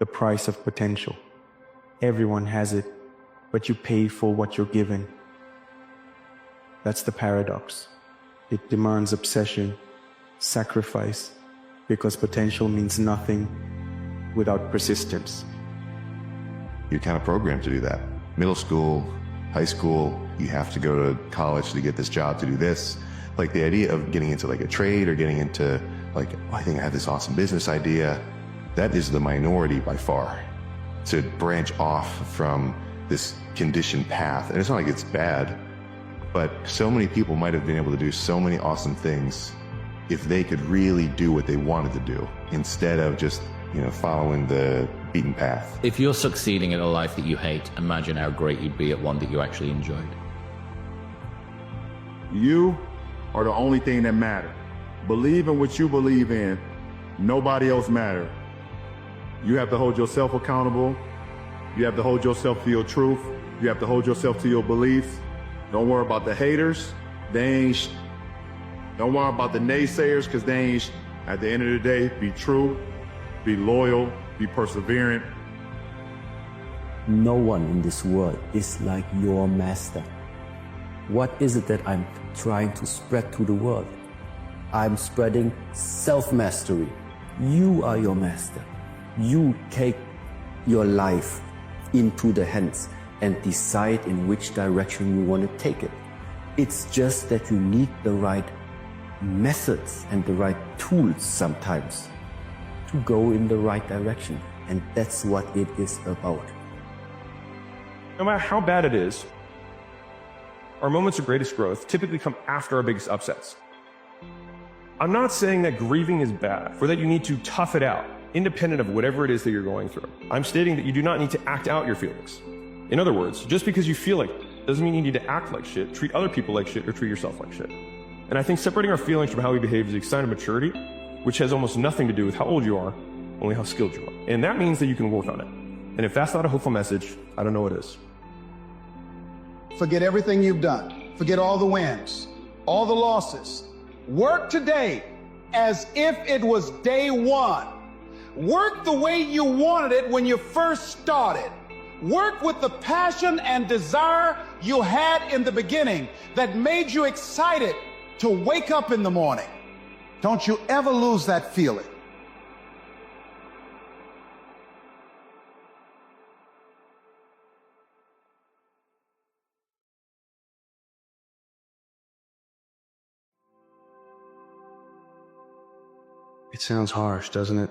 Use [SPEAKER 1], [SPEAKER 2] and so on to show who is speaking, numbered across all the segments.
[SPEAKER 1] the price of potential. Everyone has it, but you pay for what you're given. That's the paradox. It demands obsession, sacrifice, because potential means nothing without persistence.
[SPEAKER 2] You're kind of programmed to do that. Middle school, high school, you have to go to college to get this job, to do this. Like the idea of getting into like a trade or getting into like, oh, I think I have this awesome business idea. That is the minority by far. To branch off from this conditioned path. And it's not like it's bad, but so many people might have been able to do so many awesome things if they could really do what they wanted to do instead of just, following the beaten path.
[SPEAKER 3] If you're succeeding in a life that you hate, imagine how great you'd be at one that you actually enjoyed.
[SPEAKER 4] You are the only thing that matters. Believe in what you believe in. Nobody else matters. You have to hold yourself accountable. You have to hold yourself to your truth. You have to hold yourself to your beliefs. Don't worry about the haters. Don't worry about the naysayers, because they ain't. At the end of the day, be true, be loyal, be perseverant.
[SPEAKER 5] No one in this world is like your master. What is it that I'm trying to spread to the world? I'm spreading self-mastery. You are your master. You take your life into the hands and decide in which direction you want to take it. It's just that you need the right methods and the right tools sometimes to go in the right direction. And that's what it is about.
[SPEAKER 6] No matter how bad it is, our moments of greatest growth typically come after our biggest upsets. I'm not saying that grieving is bad or that you need to tough it out, independent of whatever it is that you're going through. I'm stating that you do not need to act out your feelings. In other words, just because you feel like it doesn't mean you need to act like shit, treat other people like shit, or treat yourself like shit. And I think separating our feelings from how we behave is a sign of maturity, which has almost nothing to do with how old you are, only how skilled you are. And that means that you can work on it. And if that's not a hopeful message, I don't know what is.
[SPEAKER 7] Forget everything you've done. Forget all the wins, all the losses. Work today as if it was day one. Work the way you wanted it when you first started. Work with the passion and desire you had in the beginning that made you excited to wake up in the morning. Don't you ever lose that feeling.
[SPEAKER 1] It sounds harsh, doesn't it?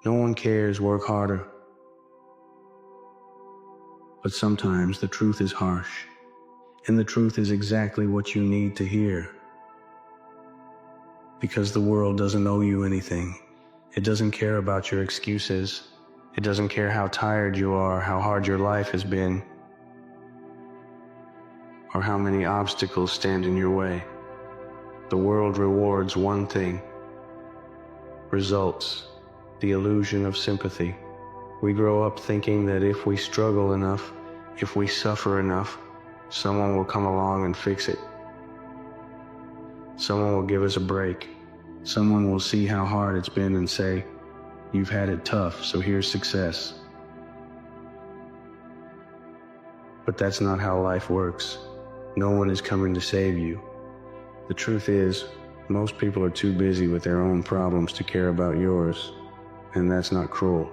[SPEAKER 1] No one cares, work harder. But sometimes the truth is harsh, and the truth is exactly what you need to hear. Because the world doesn't owe you anything. It doesn't care about your excuses. It doesn't care how tired you are, how hard your life has been, or how many obstacles stand in your way. The world rewards one thing: results, the illusion of sympathy. We grow up thinking that if we struggle enough, if we suffer enough, someone will come along and fix it. Someone will give us a break. Someone will see how hard it's been and say, "You've had it tough, so here's success." But that's not how life works. No one is coming to save you. The truth is, most people are too busy with their own problems to care about yours. And that's not cruel.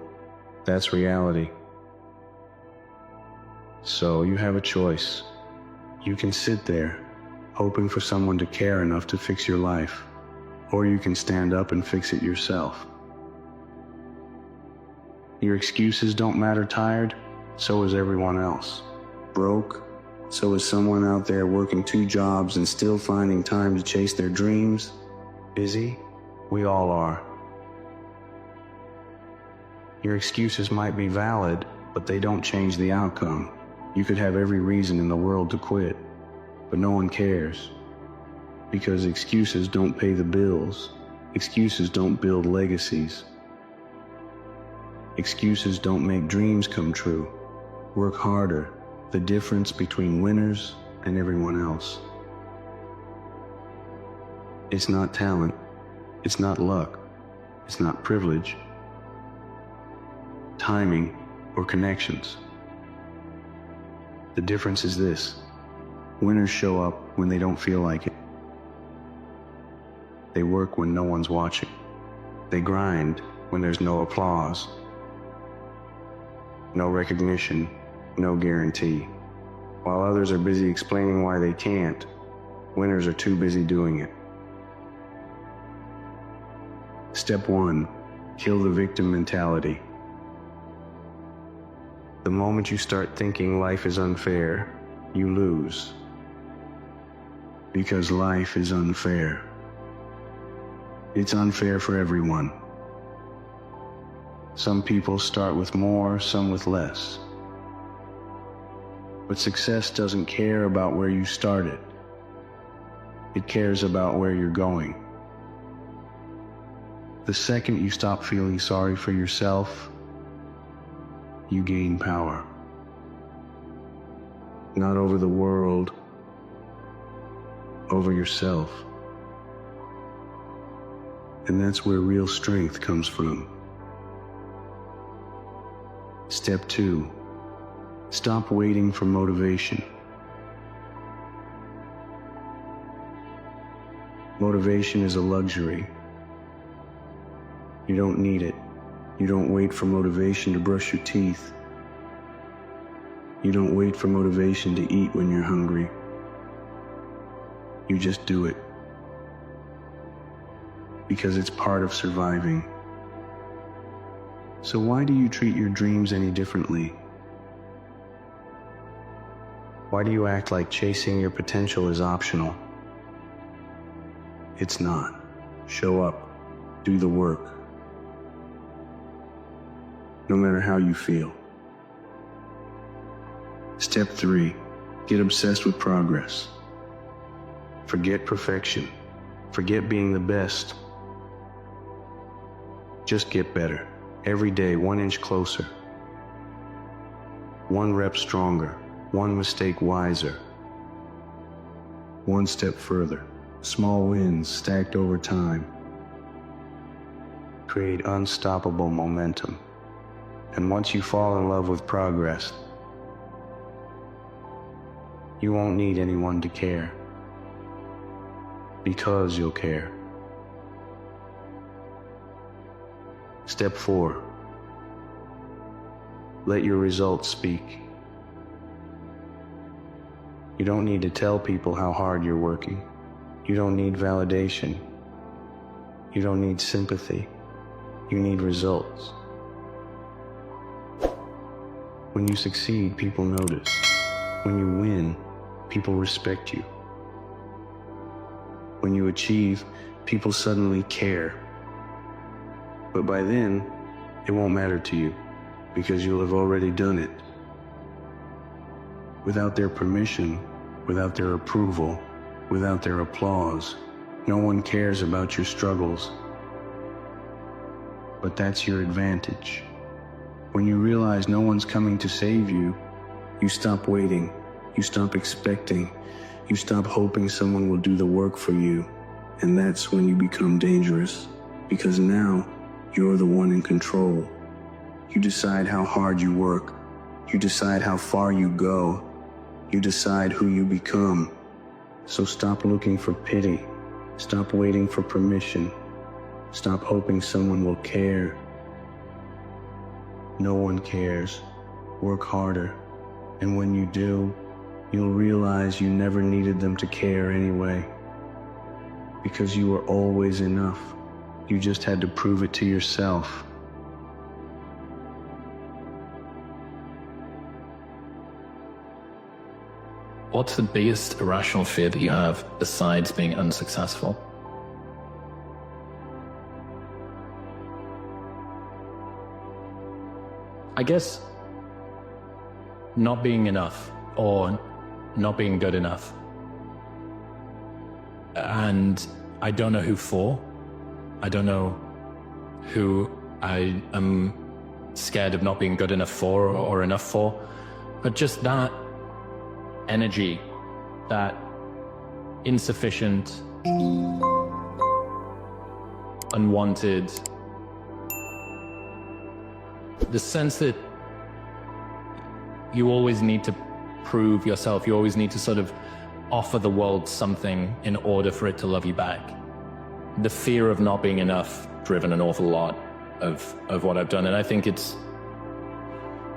[SPEAKER 1] That's reality. So you have a choice. You can sit there, hoping for someone to care enough to fix your life, or you can stand up and fix it yourself. Your excuses don't matter. Tired, so is everyone else. Broke, so is someone out there working 2 jobs and still finding time to chase their dreams. Busy, we all are. Your excuses might be valid, but they don't change the outcome. You could have every reason in the world to quit, but no one cares. Because excuses don't pay the bills. Excuses don't build legacies. Excuses don't make dreams come true. Work harder, the difference between winners and everyone else. It's not talent. It's not luck. It's not privilege. timing or connections. The difference is this: winners show up when they don't feel like it. They work when no one's watching. They grind when there's no applause, no recognition, no guarantee. While others are busy explaining why they can't, winners are too busy doing it. Step 1, kill the victim mentality. The moment you start thinking life is unfair, you lose. Because life is unfair. It's unfair for everyone. Some people start with more, some with less. But success doesn't care about where you started. It cares about where you're going. The second you stop feeling sorry for yourself, you gain power. Not over the world, over yourself. And that's where real strength comes from. Step 2, stop waiting for motivation. Motivation is a luxury. You don't need it. You don't wait for motivation to brush your teeth. You don't wait for motivation to eat when you're hungry. You just do it. Because it's part of surviving. So why do you treat your dreams any differently? Why do you act like chasing your potential is optional? It's not. Show up. Do the work. No matter how you feel. Step 3, get obsessed with progress. Forget perfection. Forget being the best. Just get better. Every day, 1 inch closer. 1 rep stronger. 1 mistake wiser. 1 step further. Small wins stacked over time. Create unstoppable momentum. And once you fall in love with progress, you won't need anyone to care. Because you'll care. Step 4, let your results speak. You don't need to tell people how hard you're working. You don't need validation. You don't need sympathy. You need results. When you succeed, people notice. When you win, people respect you. When you achieve, people suddenly care. But by then, it won't matter to you, because you'll have already done it. Without their permission, without their approval, without their applause, no one cares about your struggles. But that's your advantage. When you realize no one's coming to save you, you stop waiting, you stop expecting, you stop hoping someone will do the work for you. And that's when you become dangerous, because now you're the one in control. You decide how hard you work. You decide how far you go. You decide who you become. So stop looking for pity. Stop waiting for permission. Stop hoping someone will care. No one cares. Work harder. And when you do, you'll realize you never needed them to care anyway. Because you were always enough. You just had to prove it to yourself.
[SPEAKER 3] What's the biggest irrational fear that you have besides being unsuccessful? I guess not being enough or not being good enough. And I don't know who for. I don't know who I am scared of not being good enough for or enough for. But just that energy, that insufficient, unwanted The sense that you always need to prove yourself, you always need to sort of offer the world something in order for it to love you back. The fear of not being enough driven an awful lot of what I've done, and I think it's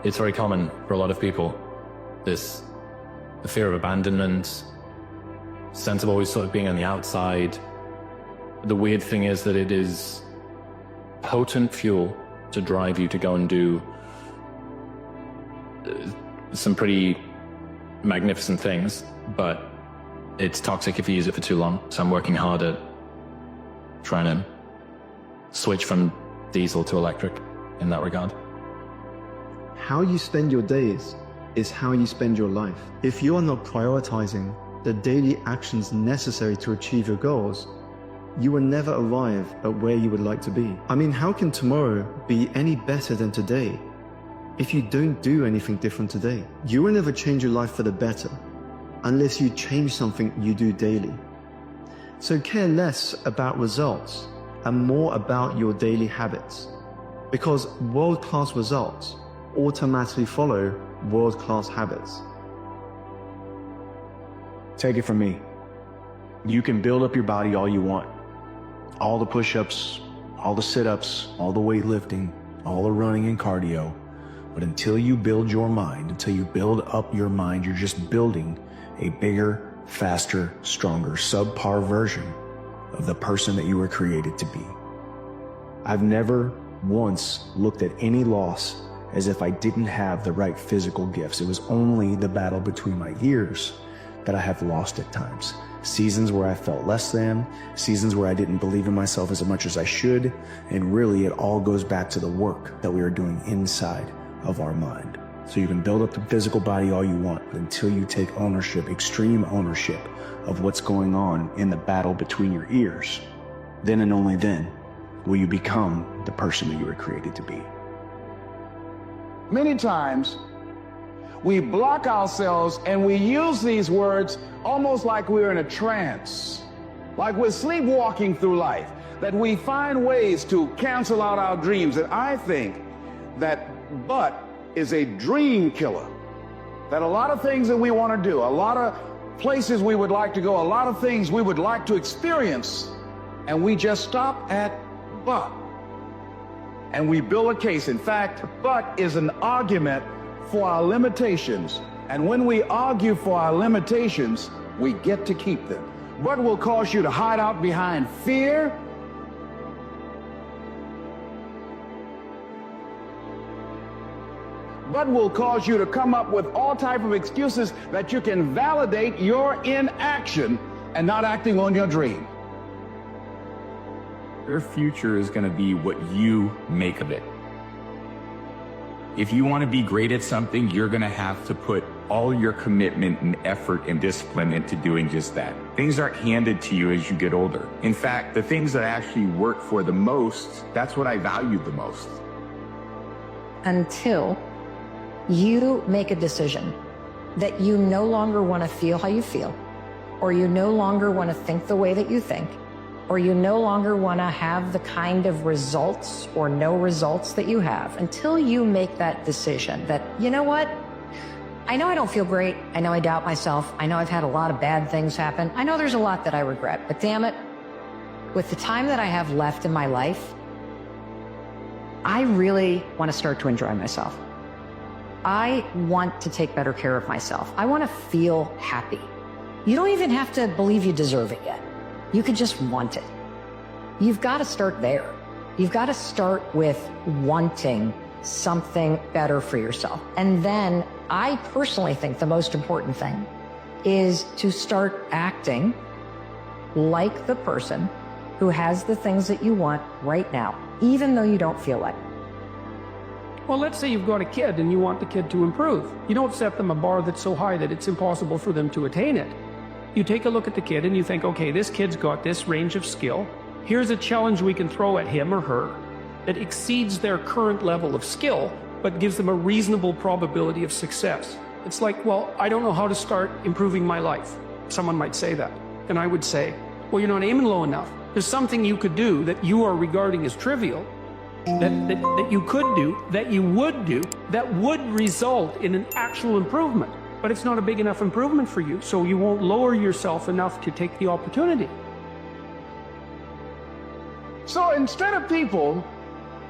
[SPEAKER 3] very common for a lot of people. The fear of abandonment, sense of always sort of being on the outside. The weird thing is that it is potent fuel to drive you to go and do some pretty magnificent things, but it's toxic if you use it for too long. So I'm working hard at trying to switch from diesel to electric in that regard.
[SPEAKER 8] How you spend your days is how you spend your life. If you are not prioritizing the daily actions necessary to achieve your goals, you will never arrive at where you would like to be. I mean, how can tomorrow be any better than today if you don't do anything different today? You will never change your life for the better unless you change something you do daily. So care less about results and more about your daily habits, because world-class results automatically follow world-class habits.
[SPEAKER 1] Take it from me. You can build up your body all you want. All the push-ups, all the sit-ups, all the weightlifting, all the running and cardio. But until you build your mind, until you build up your mind, you're just building a bigger, faster, stronger, subpar version of the person that you were created to be. I've never once looked at any loss as if I didn't have the right physical gifts. It was only the battle between my ears that I have lost at times. Seasons where I felt less than, seasons where I didn't believe in myself as much as I should, and really it all goes back to the work that we are doing inside of our mind. So you can build up the physical body all you want, but until you take ownership, extreme ownership of what's going on in the battle between your ears, then and only then will you become the person that you were created to be.
[SPEAKER 7] Many times, we block ourselves and we use these words almost like we're in a trance, like we're sleepwalking through life, that we find ways to cancel out our dreams. And I think that but is a dream killer, that a lot of things that we want to do, a lot of places we would like to go, a lot of things we would like to experience, and we just stop at but. And we build a case. In fact, but is an argument for our limitations. And when we argue for our limitations, we get to keep them. But will cause you to hide out behind fear, but will cause you to come up with all type of excuses that you can validate your inaction and not acting on your dream.
[SPEAKER 9] Your future is going to be what you make of it. If you want to be great at something, you're going to have to put all your commitment and effort and discipline into doing just that. Things aren't handed to you as you get older. In fact, the things that I actually work for the most, that's what I value the most.
[SPEAKER 10] Until you make a decision that you no longer want to feel how you feel, or you no longer want to think the way that you think, or you no longer want to have the kind of results or no results that you have, until you make that decision that, you know what? I know I don't feel great. I know I doubt myself. I know I've had a lot of bad things happen. I know there's a lot that I regret, but damn it, with the time that I have left in my life, I really want to start to enjoy myself. I want to take better care of myself. I want to feel happy. You don't even have to believe you deserve it yet. You could just want it. You've got to start there. You've got to start with wanting something better for yourself. And then I personally think the most important thing is to start acting like the person who has the things that you want right now, even though you don't feel like it.
[SPEAKER 11] Well, let's say you've got a kid and you want the kid to improve. You don't set them a bar that's so high that it's impossible for them to attain it. You take a look at the kid and you think, okay, this kid's got this range of skill. Here's a challenge we can throw at him or her that exceeds their current level of skill, but gives them a reasonable probability of success. It's like, well, I don't know how to start improving my life. Someone might say that. And I would say, well, you're not aiming low enough. There's something you could do that you are regarding as trivial that you could do, that you would do, that would result in an actual improvement. But it's not a big enough improvement for you, so you won't lower yourself enough to take the opportunity.
[SPEAKER 7] So instead of people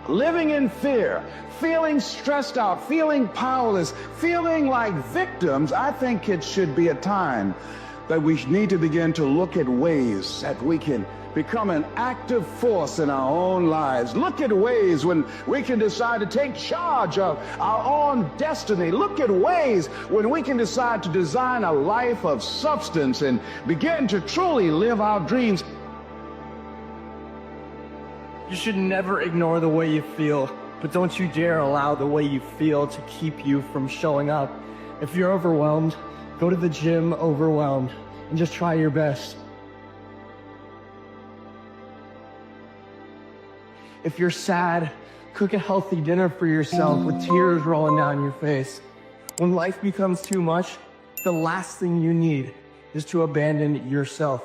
[SPEAKER 7] living in fear, feeling stressed out, feeling powerless, feeling like victims, I think it should be a time that we need to begin to look at ways that we can become an active force in our own lives. Look at ways when we can decide to take charge of our own destiny. Look at ways when we can decide to design a life of substance and begin to truly live our dreams.
[SPEAKER 12] You should never ignore the way you feel, but don't you dare allow the way you feel to keep you from showing up. If you're overwhelmed, go to the gym overwhelmed and just try your best. If you're sad, cook a healthy dinner for yourself with tears rolling down your face. When life becomes too much, the last thing you need is to abandon yourself.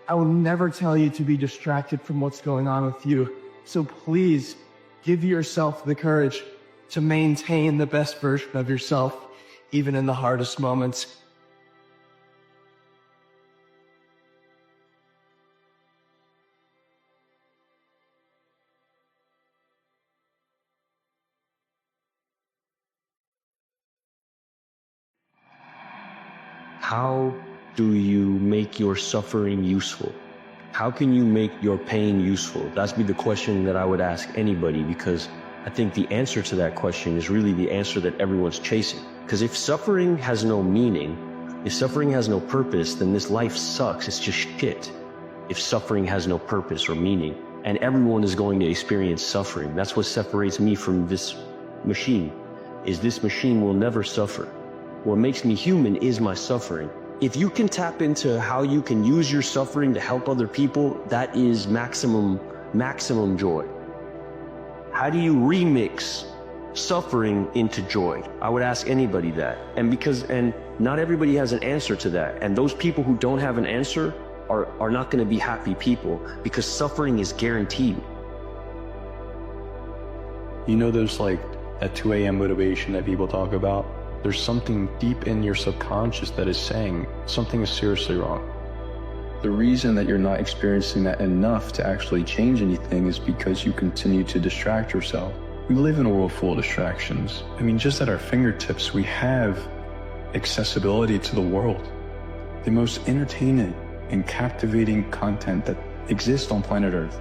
[SPEAKER 12] I will never tell you to be distracted from what's going on with you. So please give yourself the courage to maintain the best version of yourself, even in the hardest moments.
[SPEAKER 13] How do you make your suffering useful? How can you make your pain useful? That's be the question that I would ask anybody, because I think the answer to that question is really the answer that everyone's chasing. Because if suffering has no meaning, if suffering has no purpose, then this life sucks. It's just shit. If suffering has no purpose or meaning, and everyone is going to experience suffering. That's what separates me from this machine, is this machine will never suffer. What makes me human is my suffering. If you can tap into how you can use your suffering to help other people, that is maximum joy. How do you remix suffering into joy? I would ask anybody that. And not everybody has an answer to that. And those people who don't have an answer are not going to be happy people, because suffering is guaranteed.
[SPEAKER 3] You know, there's like that 2 a.m. motivation that people talk about. There's something deep in your subconscious that is saying something is seriously wrong. The reason that you're not experiencing that enough to actually change anything is because you continue to distract yourself. We live in a world full of distractions. I mean, just at our fingertips, we have accessibility to the world. The most entertaining and captivating content that exists on planet Earth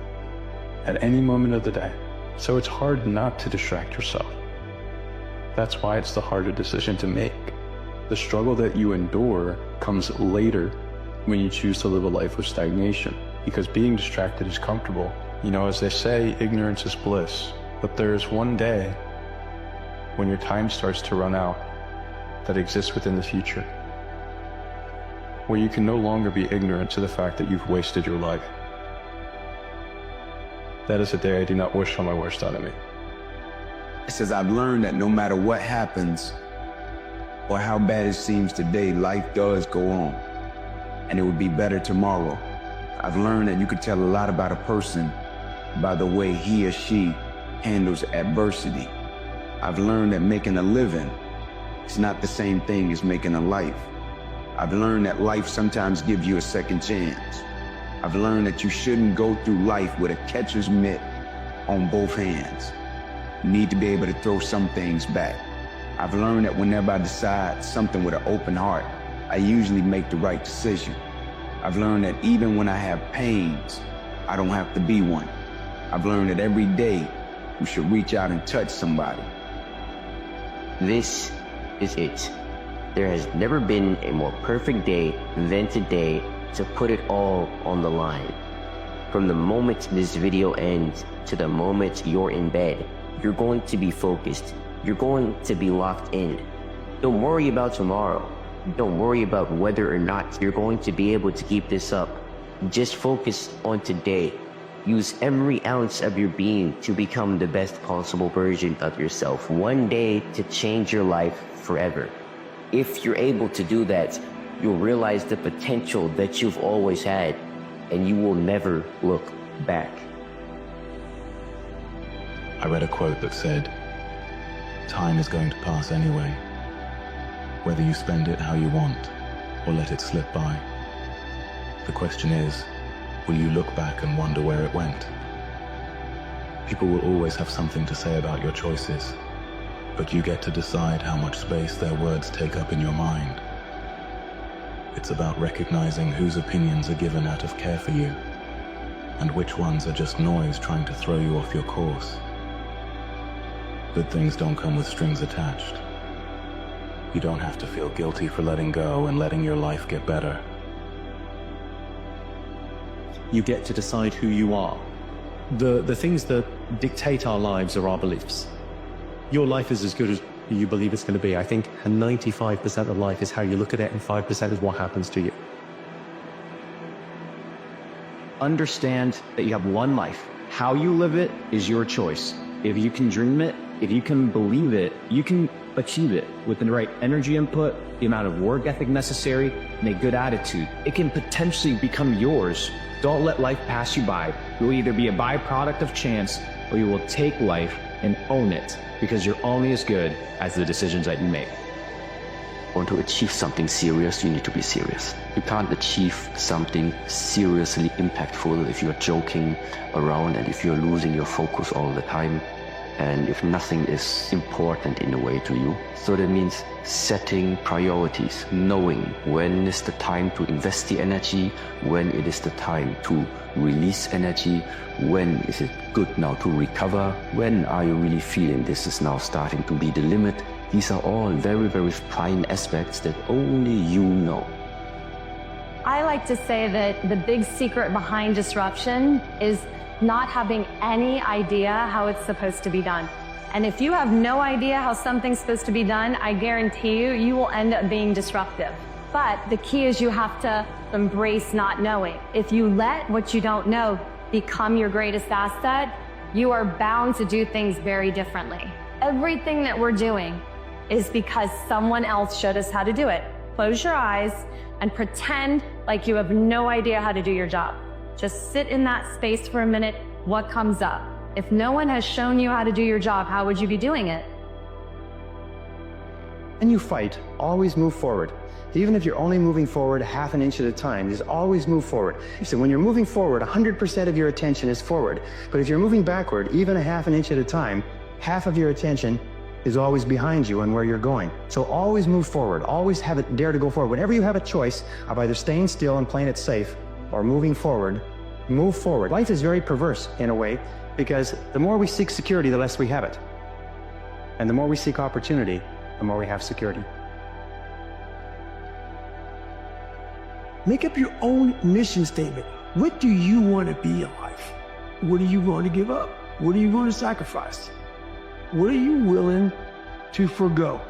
[SPEAKER 3] at any moment of the day. So it's hard not to distract yourself. That's why it's the harder decision to make. The struggle that you endure comes later when you choose to live a life of stagnation, because being distracted is comfortable. You know, as they say, ignorance is bliss. But there is one day when your time starts to run out that exists within the future, where you can no longer be ignorant to the fact that you've wasted your life. That is a day I do not wish on my worst enemy.
[SPEAKER 14] It says, I've learned that no matter what happens or how bad it seems today, life does go on, and it would be better tomorrow. I've learned that you could tell a lot about a person by the way he or she handles adversity. I've learned that making a living is not the same thing as making a life. I've learned that life sometimes gives you a second chance. I've learned that you shouldn't go through life with a catcher's mitt on both hands. You need to be able to throw some things back. I've learned that whenever I decide something with an open heart, I usually make the right decision. I've learned that even when I have pains, I don't have to be one. I've learned that every day you should reach out and touch somebody.
[SPEAKER 15] This is it. There has never been a more perfect day than today to put it all on the line. From the moment this video ends to the moment you're in bed, you're going to be focused. You're going to be locked in. Don't worry about tomorrow. Don't worry about whether or not you're going to be able to keep this up. Just focus on today. Use every ounce of your being to become the best possible version of yourself. One day to change your life forever. If you're able to do that, you'll realize the potential that you've always had, and you will never look back.
[SPEAKER 16] I read a quote that said, "Time is going to pass anyway, whether you spend it how you want or let it slip by. The question is, will you look back and wonder where it went?" People will always have something to say about your choices, but you get to decide how much space their words take up in your mind. It's about recognizing whose opinions are given out of care for you, and which ones are just noise trying to throw you off your course. Good things don't come with strings attached. You don't have to feel guilty for letting go and letting your life get better.
[SPEAKER 5] You get to decide who you are. The things that dictate our lives are our beliefs. Your life is as good as you believe it's going to be. I think 95% of life is how you look at it, and 5% is what happens to you. Understand that you have one life. How you live it is your choice. If you can dream it, if you can believe it, you can achieve it with the right energy input, the amount of work ethic necessary, and a good attitude. It can potentially become yours. Don't let life pass you by. You will either be a byproduct of chance, or you will take life and own it, because you're only as good as the decisions that you make.
[SPEAKER 15] Want to achieve something serious, you need to be serious. You can't achieve something seriously impactful if you're joking around and if you're losing your focus all the time, and if nothing is important in a way to you. So that means setting priorities, knowing when is the time to invest the energy, when it is the time to release energy, when is it good now to recover, when are you really feeling this is now starting to be the limit. These are all very, very fine aspects that only you know.
[SPEAKER 17] I like to say that the big secret behind disruption is not having any idea how it's supposed to be done. And if you have no idea how something's supposed to be done, I guarantee you, you will end up being disruptive. But the key is you have to embrace not knowing. If you let what you don't know become your greatest asset, you are bound to do things very differently. Everything that we're doing is because someone else showed us how to do it. Close your eyes and pretend like you have no idea how to do your job. Just sit in that space for a minute. What comes up? If no one has shown you how to do your job, how would you be doing it?
[SPEAKER 18] And you fight, always move forward. Even if you're only moving forward half an inch at a time, just always move forward. So when you're moving forward, 100% of your attention is forward. But if you're moving backward, even a half an inch at a time, half of your attention is always behind you and where you're going. So always move forward, always have it, dare to go forward. Whenever you have a choice of either staying still and playing it safe or moving forward, move forward. Life is very perverse in a way, because the more we seek security, the less we have it. And the more we seek opportunity, the more we have security.
[SPEAKER 19] Make up your own mission statement. What do you want to be in life? What are you going to give up? What are you going to sacrifice? What are you willing to forgo?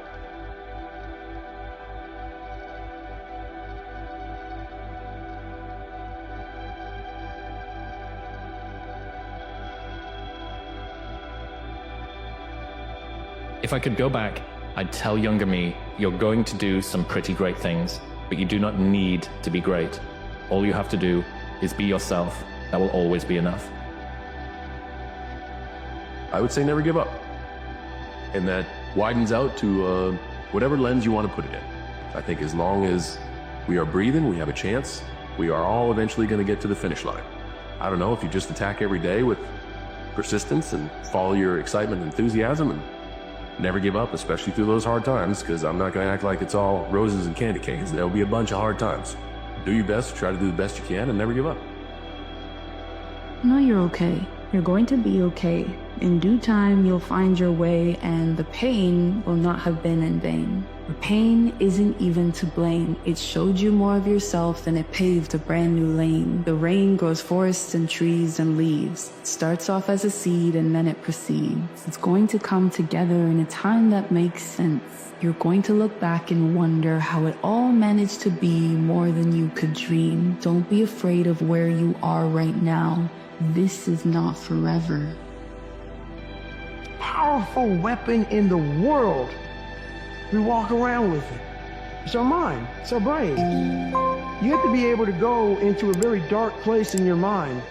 [SPEAKER 3] If I could go back, I'd tell younger me, you're going to do some pretty great things, but you do not need to be great. All you have to do is be yourself. That will always be enough.
[SPEAKER 20] I would say never give up. And that widens out to whatever lens you want to put it in. I think as long as we are breathing, we have a chance. We are all eventually going to get to the finish line. I don't know, if you just attack every day with persistence and follow your excitement and enthusiasm and never give up, especially through those hard times, because I'm not going to act like it's all roses and candy canes. There'll be a bunch of hard times. Do your best, try to do the best you can, and never give up.
[SPEAKER 21] No, you're okay. You're going to be okay. In due time, you'll find your way, and the pain will not have been in vain. The pain isn't even to blame. It showed you more of yourself than it paved a brand new lane. The rain grows forests and trees and leaves. It starts off as a seed and then it proceeds. It's going to come together in a time that makes sense. You're going to look back and wonder how it all managed to be more than you could dream. Don't be afraid of where you are right now. This is not forever.
[SPEAKER 19] Powerful weapon in the world. We walk around with it. It's our mind. It's our brain. You have to be able to go into a very dark place in your mind